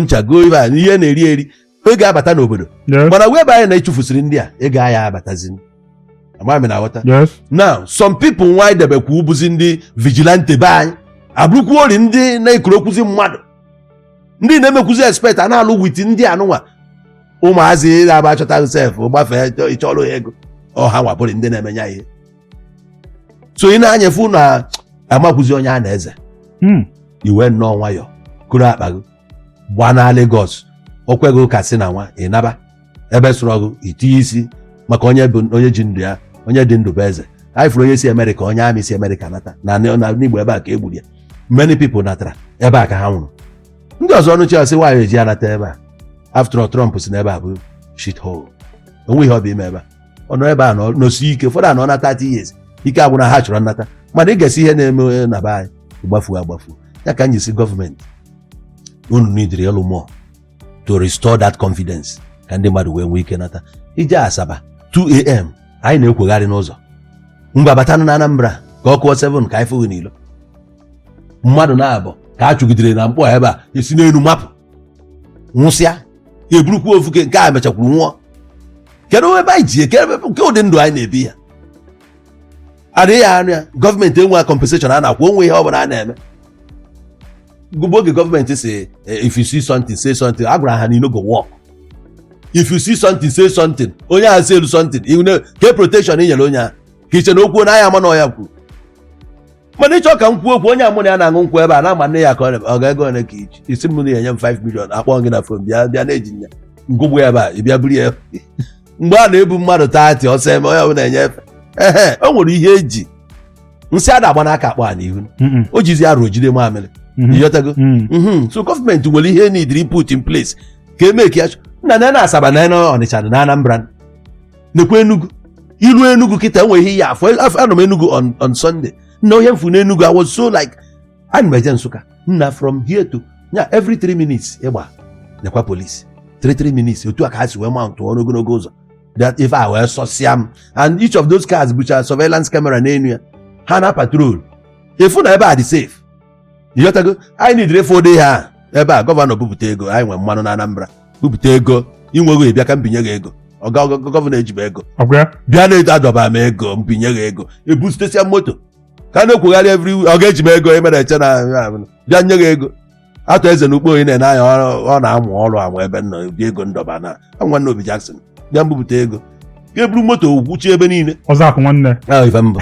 ncha go ibe a ihe na-eri eri ego abata n'obodo mana wee ebe anyị na-echufusiri ndị a ego ahịa abatazi amami na aghọta now some people nwa idebekwa ubuzi ndị vigilante be anyị abụrụkwa ori ndị na-ekorokwuzi mmadụ ndị na-emekwuzi expect a na-alụ wit ndị anụnwa ụmụazị na-aba achọta sef gbafee ịchọrọ ego ọha nwabụrụ ndị na-emenya ihe so ị na-anyefu na amakwụzi onye a na-eze iwe nnọọ nwayọ kụrụ akpa gị gbaa na Lagos okwego ka si na nwa ịnaba ebe sụrụ ọgụ itinye isi maka onye ji ndụ ya onye dị ndụ bụ eze anyị fụrụ onye si Amerịka onye amị si Amerịka nata na n'Igbo ebe a ka egburu ya many people natara ebe a ka ha nwụrụ ndị ọzọ ọnụ chiasị nwaanyị eji ya nata ebe a after all Trump si n'ebe a bụ shit hole onwe ihe ọ bụ ime ebe a ọ nọ ebe a nọsi ike ụfọdụ anọ na 30 years ike agwụ na ha chọrọ nnata mana ị ga-esi ihe na-eme na be anyị agbafu ya ka anyị si gọọmenti unu nidiri elu more to restore that confidence ka ndị mmadụ wee nwee ike nata ije Asaba 2 a.m. anyị na-ekwegharị n'ụzọ mgbe abatanụ na Anambra ka ọ kụọ 7 ka anyị fụghị n'ilo mmadụ na-abụ ka a chụgidere na mkpọ ebe a esi n'elu mapụ nwụsịa eburukwa ofu nke a mechakwuru nwụọ kedu ebe anyị ji nke ụdị ndụ anyị na-ebi ya adịghị anụ ya gọọmenti enwe compensation a na-akwụ onwe ihe ọ bụla a na-eme oge gọọmenti si if you see something say something a gwara ha na go work if you see something say something onye ahụ si elu something ke protection inyere onye ahụ ka iche na okwu na anya ama na ọya kwuru mana ịchọ ka m kwuo okwu onye amụ na ya na-aṅụ nkwụ ebe a na-ama nne ya ka ọ ga-ego one ka iji isi m na enye m 5 million akpọ gị na fon bịa na-eji nya ngụgbu ebe a ịbịa buru ya mgbe a na-ebu mmadụ 30 ọsọ eme onye ọbụla enyefe o nwere ihe eji nsị ada agba n'aka akpọ a n'ihu o jizi arụ jide mamịrị iyotago so gọọmenti nwere ihe nidiri put in place ka eme ka ya nna na Asaba na Ọnịcha na Anambra nekwa Enugu ilu Enugu kịta nwere ihe ya afọ anọ m Enugu on Sunday na onye mfu na Enugu I was so like ana m eje Nsụka nna from here to every 3 minutes ịgba nekwa police 3 minutes otu a ka ha si wee mount n'ogologo ụzọ that if I were sọsịa m and each of those cars bụcha surveillance camera n'enu ya ha na patrol efu na ebe a dị safe iyotago anyị nidire fode ha ebe a gọvanọ bupụta ego anyị nwe mmanụ na Anambra bupụta ego inwego ịbịa ka mbinye gị ego gọvanọ ejibe ego bịa na-edo adọba m ego mbinye gị ego ebusitesia moto ka na-ekwugharị every ọ ga-eji m ego emere eche na bịa nye gị ego atụ eze na ukpo onye na-ene anya ọ na-amụ ọrụ amụ ebe nọ obi ego ndọba na nwanne Obi Jackson bịa mbupụta ego ga-eburu moto gwuchi ebe niile ọzọ akụ nwanne ife mbụ